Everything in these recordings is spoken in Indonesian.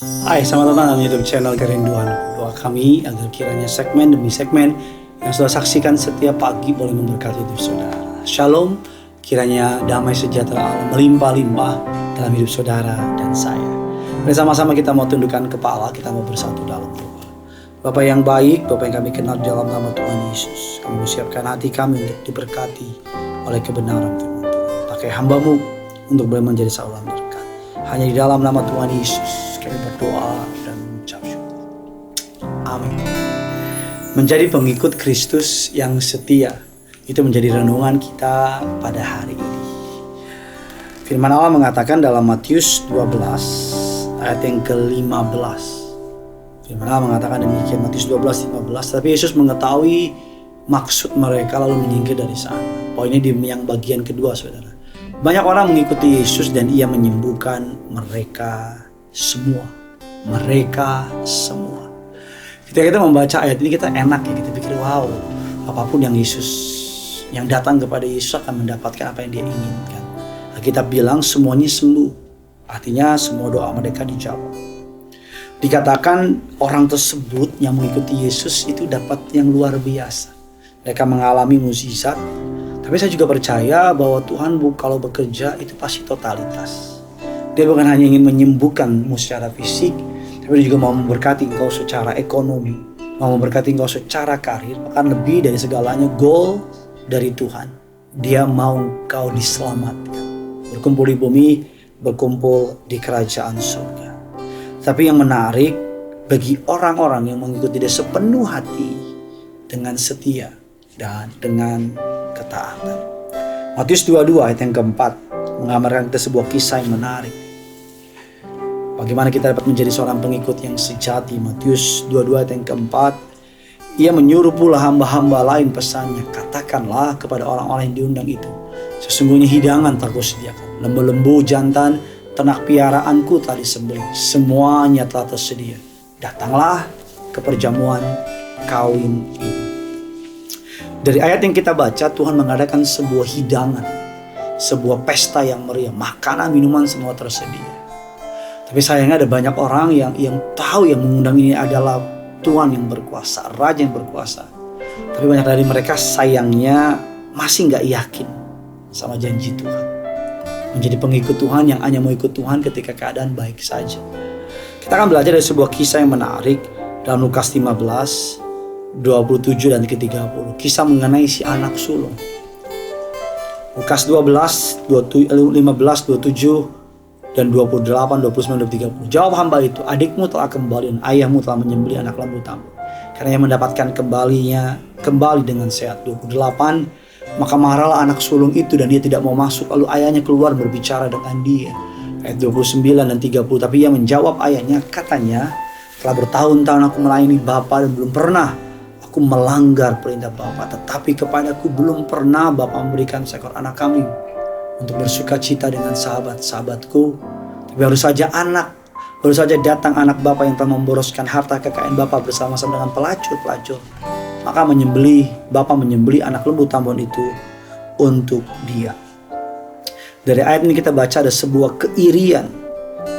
Hai, selamat datang di YouTube channel Kerinduan. Doa kami agar kiranya segmen demi segmen yang sudah saksikan setiap pagi boleh memberkati hidup saudara. Shalom, kiranya damai sejahtera Allah melimpah-limpah dalam hidup saudara dan saya. Bersama-sama kita mau tundukkan kepala, kita mau bersatu dalam doa. Bapak yang baik, Bapak yang kami kenal dalam nama Tuhan Yesus, kami menyiapkan hati kami untuk diberkati oleh kebenaran firman Tuhan. Pakai hamba-Mu untuk boleh menjadi saluran berkat. Hanya di dalam nama Tuhan Yesus kami berdoa dan mengucap syukur. Amin. Menjadi pengikut Kristus yang setia, itu menjadi renungan kita pada hari ini. Firman Allah mengatakan dalam Matius 12 ayat yang ke-15. Firman Allah mengatakan demikian, Matius 12:15. Tapi Yesus mengetahui maksud mereka lalu menyingkir dari sana. Poinnya di yang bagian kedua, saudara. Banyak orang mengikuti Yesus dan ia menyembuhkan mereka semua. Mereka semua. Ketika kita membaca ayat ini kita enak ya, kita pikir wow, apapun yang datang kepada Yesus akan mendapatkan apa yang dia inginkan. Kita bilang semuanya sembuh. Artinya semua doa mereka dijawab. Dikatakan orang tersebut yang mengikuti Yesus itu dapat yang luar biasa. Mereka mengalami mukjizat. Tapi saya juga percaya bahwa Tuhan kalau bekerja itu pasti totalitas. Dia bukan hanya ingin menyembuhkanmu secara fisik, tapi dia juga mau memberkati engkau secara ekonomi, mau memberkati engkau secara karir. Bahkan lebih dari segalanya, goal dari Tuhan, dia mau engkau diselamatkan, berkumpul di bumi, berkumpul di kerajaan surga. Tapi yang menarik, bagi orang-orang yang mengikuti dia sepenuh hati, dengan setia dan dengan ketaatan. Matius 22 ayat yang keempat menggambarkan kita sebuah kisah yang menarik. Bagaimana kita dapat menjadi seorang pengikut yang sejati. Matius 22 ayat yang keempat, ia menyuruh pula hamba-hamba lain pesannya, katakanlah kepada orang-orang yang diundang itu, sesungguhnya hidangan telah kusediakan, lembu-lembu jantan ternak piaraanku telah disembelih, semuanya telah tersedia, datanglah ke perjamuan kawin ini. Dari ayat yang kita baca, Tuhan mengadakan sebuah hidangan, sebuah pesta yang meriah, makanan, minuman semua tersedia. Tapi sayangnya ada banyak orang yang tahu yang mengundang ini adalah Tuhan yang berkuasa, Raja yang berkuasa. Tapi banyak dari mereka sayangnya masih gak yakin sama janji Tuhan. Menjadi pengikut Tuhan yang hanya mau ikut Tuhan ketika keadaan baik saja. Kita akan belajar dari sebuah kisah yang menarik dalam Lukas 15 27 dan ke-30. Kisah mengenai si anak sulung. Lukas 12 15 27 dan 28 29 dan 30. Jawab hamba itu, adikmu telah kembali dan ayahmu telah menyembelih anak lembu tambur, karena ia mendapatkan kembali dengan sehat. 28, maka marahlah anak sulung itu dan dia tidak mau masuk. Lalu ayahnya keluar berbicara dengan dia. Ayat 29 dan 30. Tapi ia menjawab ayahnya, katanya, telah bertahun-tahun aku melayani Bapa dan belum pernah aku melanggar perintah Bapa. Tetapi kepadaku belum pernah Bapa memberikan seekor anak kambing untuk bersuka cita dengan sahabat-sahabatku. Tapi baru saja datang anak Bapa yang telah memboroskan harta kekayaan Bapa bersama-sama dengan pelacur-pelacur. Maka Bapa menyembelih anak lembu tambun itu untuk dia. Dari ayat ini kita baca ada sebuah keirian.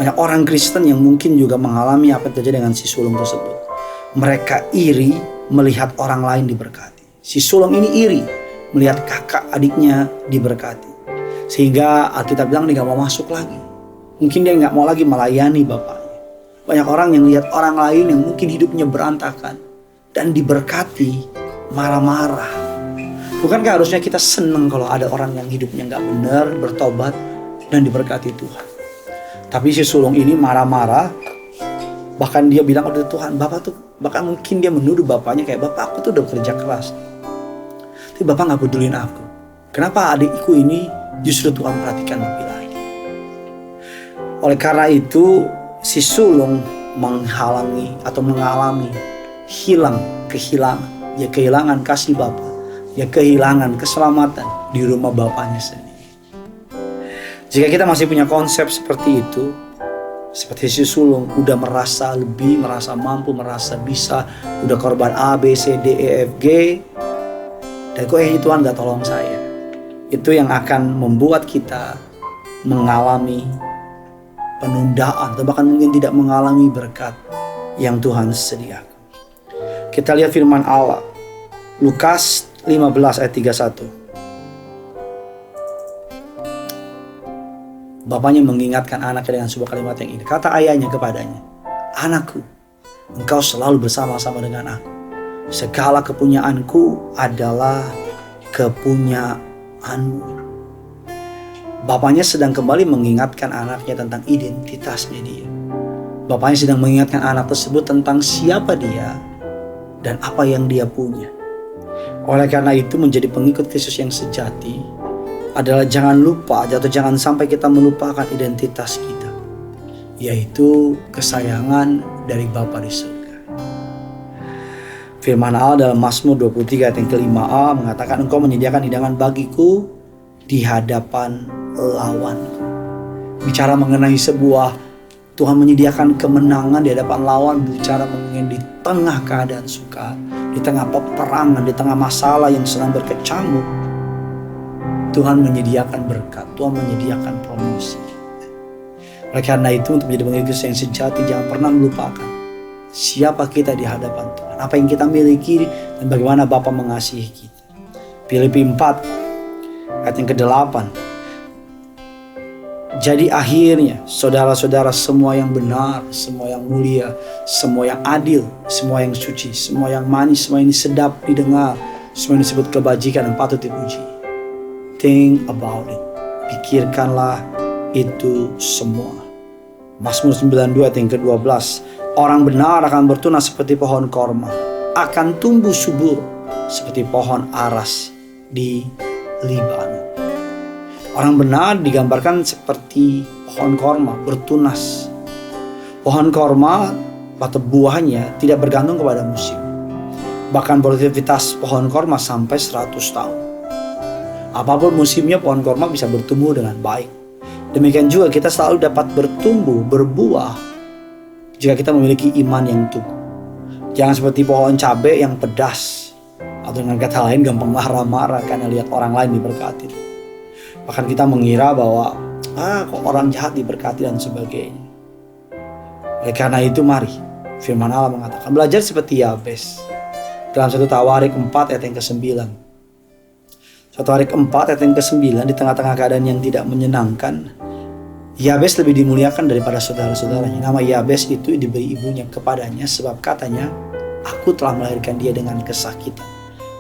Banyak orang Kristen yang mungkin juga mengalami apa yang terjadi dengan si sulung tersebut. Mereka iri melihat orang lain diberkati. Si sulung ini iri melihat kakak adiknya diberkati. Sehingga Alkitab bilang dia gak mau masuk lagi. Mungkin dia gak mau lagi melayani bapaknya. Banyak orang yang lihat orang lain yang mungkin hidupnya berantakan dan diberkati, marah-marah. Bukankah harusnya kita senang kalau ada orang yang hidupnya gak benar, bertobat dan diberkati Tuhan. Tapi si sulung ini marah-marah. Bahkan dia bilang kepada Tuhan, Bapak tuh, bahkan mungkin dia menuduh bapaknya kayak, Bapak aku tuh udah bekerja keras, tapi Bapak gak pedulin aku. Kenapa adikku ini justru Tuhan perhatikan lebih lagi? Oleh karena itu si sulung mengalami kehilangan. Dia kehilangan kasih Bapa, dia kehilangan keselamatan di rumah bapaknya sendiri. Jika kita masih punya konsep seperti itu, seperti si sulung, udah merasa mampu, merasa bisa, udah korban A, B, C, D, E, F, G, dan kok Tuhan gak tolong saya. Itu yang akan membuat kita mengalami penundaan, atau bahkan mungkin tidak mengalami berkat yang Tuhan sediakan. Kita lihat firman Allah, Lukas 15 ayat 31. Bapaknya mengingatkan anaknya dengan sebuah kalimat yang ini. Kata ayahnya kepadanya, "Anakku, engkau selalu bersama-sama dengan aku. Segala kepunyaanku adalah kepunyaanmu." Bapaknya sedang kembali mengingatkan anaknya tentang identitasnya dia. Bapaknya sedang mengingatkan anak tersebut tentang siapa dia dan apa yang dia punya. Oleh karena itu, menjadi pengikut Kristus yang sejati adalah jangan lupa atau jangan sampai kita melupakan identitas kita, yaitu kesayangan dari Bapa di surga. Firman Allah dalam Mazmur 23 ayat yang ke-5a mengatakan, "Engkau menyediakan hidangan bagiku di hadapan lawanku." Bicara mengenai sebuah Tuhan menyediakan kemenangan di hadapan lawan, bicara mengenai di tengah keadaan sukar, di tengah peperangan, di tengah masalah yang sedang berkecamuk. Tuhan menyediakan berkat, Tuhan menyediakan promosi. Oleh karena itu, untuk menjadi pengikut yang sejati, jangan pernah melupakan siapa kita di hadapan Tuhan, apa yang kita miliki, dan bagaimana Bapa mengasihi kita. Filipi 4 ayat yang ke-8. "Jadi akhirnya, saudara-saudara, semua yang benar, semua yang mulia, semua yang adil, semua yang suci, semua yang manis, semua yang sedap didengar, semua yang disebut kebajikan dan patut dipuji. Think about it." Pikirkanlah itu semua. Mazmur 92 ayat yang ke-12. "Orang benar akan bertunas seperti pohon korma, akan tumbuh subur seperti pohon aras di Libanon." Orang benar digambarkan seperti pohon korma, bertunas. Pohon korma atau buahnya tidak bergantung kepada musim. Bahkan produktivitas pohon korma sampai 100 tahun. Apapun musimnya, pohon korma bisa bertumbuh dengan baik. Demikian juga kita selalu dapat bertumbuh, berbuah jika kita memiliki iman yang teguh. Jangan seperti pohon cabai yang pedas, atau dengan kata lain gampang marah-marah karena lihat orang lain diberkati. Bahkan kita mengira bahwa kok orang jahat diberkati dan sebagainya. Oleh karena itu, mari firman Allah mengatakan, belajar seperti Yabes. Dalam 1 Tawarik 4 ayat yang ke-9. 1 Tawarik 4 ayat yang ke-9, di tengah-tengah keadaan yang tidak menyenangkan, Yabes lebih dimuliakan daripada saudara-saudaranya. Nama Yabes itu diberi ibunya kepadanya sebab katanya, "Aku telah melahirkan dia dengan kesakitan."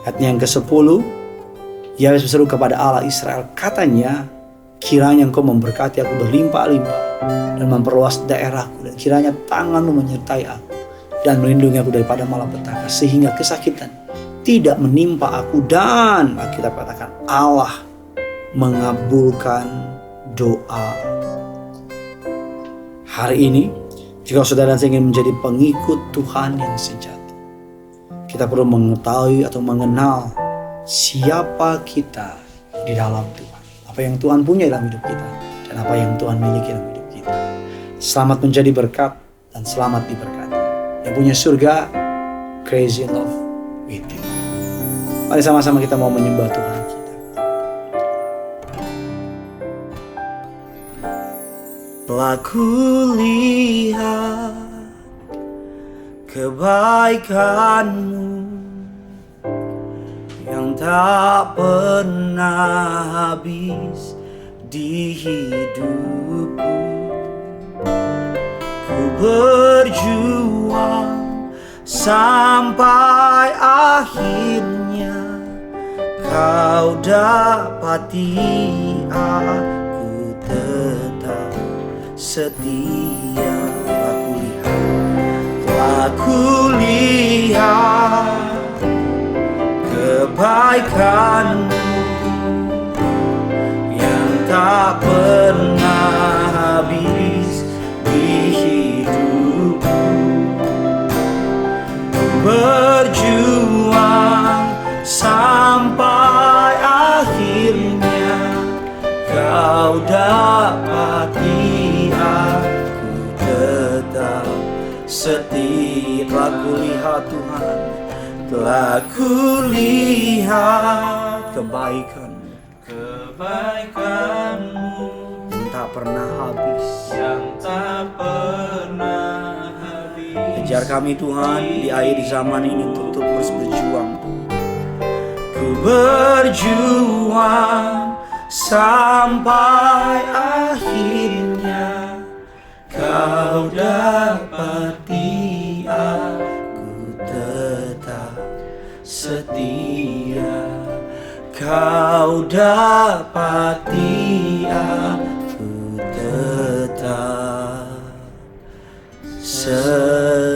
Ayat yang ke-10, Yabes berseru kepada Allah Israel, katanya, "Kiranya engkau memberkati aku berlimpah-limpah dan memperluas daerahku, dan kiranya tanganmu menyertai aku dan melindungi aku daripada malapetaka, sehingga kesakitan tidak menimpa aku." Dan kita katakan, Allah mengabulkan doa. Hari ini, jika saudara ingin menjadi pengikut Tuhan yang sejati, kita perlu mengetahui atau mengenal siapa kita di dalam Tuhan, apa yang Tuhan punya dalam hidup kita, dan apa yang Tuhan miliki dalam hidup kita. Selamat menjadi berkat dan selamat diberkati. Yang punya surga, crazy in love with you. Mari sama-sama kita mau menyembah Tuhan kita. Telah kulihat kebaikan-Mu yang tak pernah habis di hidupku. Ku berjuang sampai akhirnya Kau dapati aku tetap setia. Aku lihat kebaikan-Mu yang tak pernah habis di hidupku. Berjuang sampai akhirnya Kau dapati aku tetap setia. Telah kulihat Tuhan, telah kulihat kebaikan-Mu tak pernah habis. Yang tak pernah habis. Ajar kami Tuhan di akhir zaman ini untuk terus berjuang. Ku berjuang sampai akhirnya Kau dapati aku tetap setia. Kau dapati aku tetap setia.